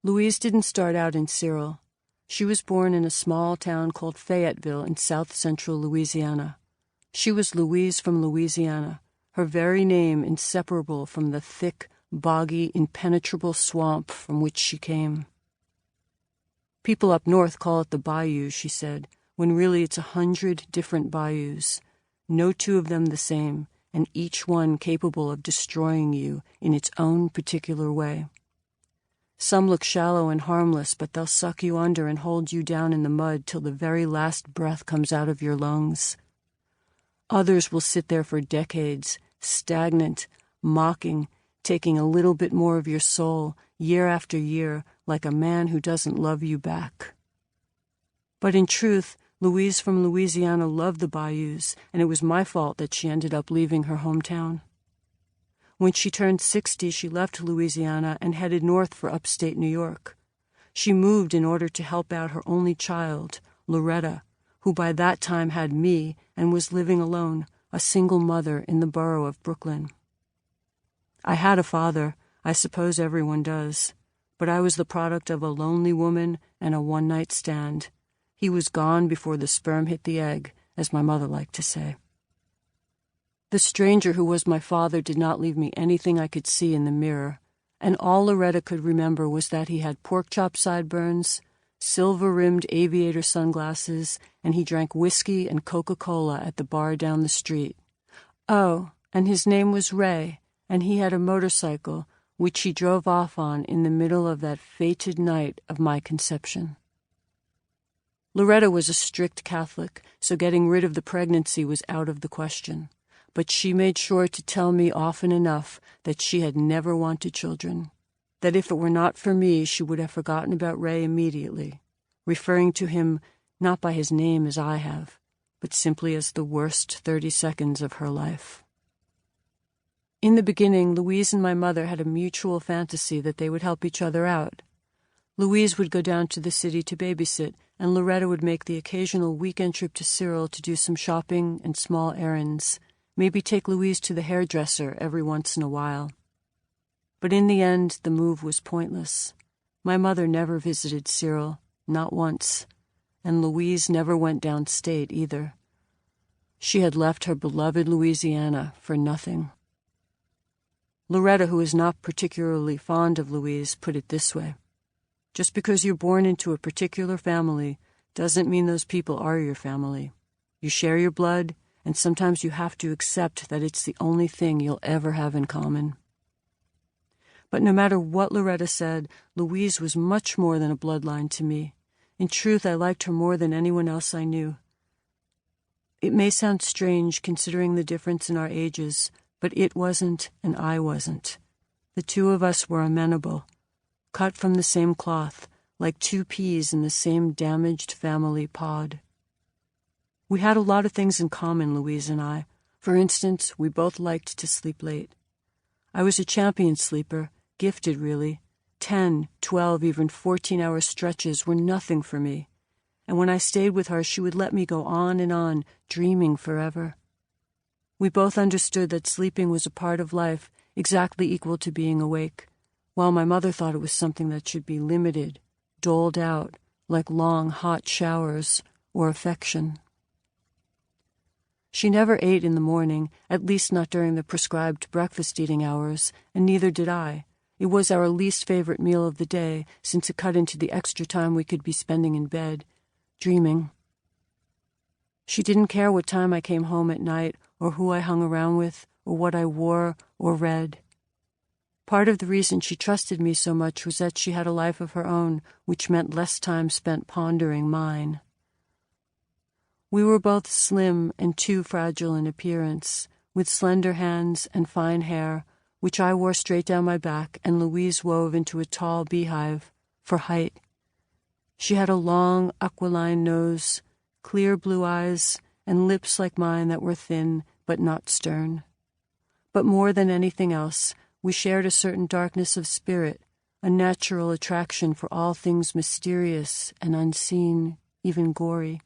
Louise didn't start out in Cyril. She was born in a small town called Fayetteville in south-central Louisiana. She was Louise from Louisiana, her very name inseparable from the thick, boggy, impenetrable swamp from which she came. People up north call it the bayous, she said, when really it's 100 different bayous, no two of them the same, and each one capable of destroying you in its own particular way. Some look shallow and harmless, but they'll suck you under and hold you down in the mud till the very last breath comes out of your lungs. Others will sit there for decades, stagnant, mocking, taking a little bit more of your soul, year after year, like a man who doesn't love you back. But in truth, Louise from Louisiana loved the bayous, and it was my fault that she ended up leaving her hometown. When she turned 60, she left Louisiana and headed north for upstate New York. She moved in order to help out her only child, Loretta, who by that time had me and was living alone, a single mother in the borough of Brooklyn. I had a father, I suppose everyone does, but I was the product of a lonely woman and a one-night stand. He was gone before the sperm hit the egg, as my mother liked to say. The stranger who was my father did not leave me anything I could see in the mirror, and all Loretta could remember was that he had pork chop sideburns, silver-rimmed aviator sunglasses, and he drank whiskey and Coca-Cola at the bar down the street. Oh, and his name was Ray, and he had a motorcycle, which he drove off on in the middle of that fated night of my conception. Loretta was a strict Catholic, so getting rid of the pregnancy was out of the question. But she made sure to tell me often enough that she had never wanted children, that if it were not for me, she would have forgotten about Ray immediately, referring to him not by his name as I have, but simply as the worst 30 seconds of her life. In the beginning, Louise and my mother had a mutual fantasy that they would help each other out. Louise would go down to the city to babysit, and Loretta would make the occasional weekend trip to Cyril to do some shopping and small errands, maybe take Louise to the hairdresser every once in a while. But in the end, the move was pointless. My mother never visited Cyril, not once, and Louise never went downstate either. She had left her beloved Louisiana for nothing. Loretta, who is not particularly fond of Louise, put it this way: just because you're born into a particular family doesn't mean those people are your family. You share your blood, and sometimes you have to accept that it's the only thing you'll ever have in common. But no matter what Loretta said, Louise was much more than a bloodline to me. In truth, I liked her more than anyone else I knew. It may sound strange considering the difference in our ages, but it wasn't and I wasn't. The two of us were amenable, cut from the same cloth, like two peas in the same damaged family pod. We had a lot of things in common, Louise and I. For instance, we both liked to sleep late. I was a champion sleeper, gifted really. 10, 12, even 14-hour stretches were nothing for me. And when I stayed with her, she would let me go on, dreaming forever. We both understood that sleeping was a part of life, exactly equal to being awake, while my mother thought it was something that should be limited, doled out, like long, hot showers or affection. She never ate in the morning, at least not during the prescribed breakfast-eating hours, and neither did I. It was our least favorite meal of the day, since it cut into the extra time we could be spending in bed, dreaming. She didn't care what time I came home at night, or who I hung around with, or what I wore or read. Part of the reason she trusted me so much was that she had a life of her own, which meant less time spent pondering mine. We were both slim and too fragile in appearance, with slender hands and fine hair, which I wore straight down my back and Louise wove into a tall beehive for height. She had a long, aquiline nose, clear blue eyes, and lips like mine that were thin but not stern. But more than anything else, we shared a certain darkness of spirit, a natural attraction for all things mysterious and unseen, even gory.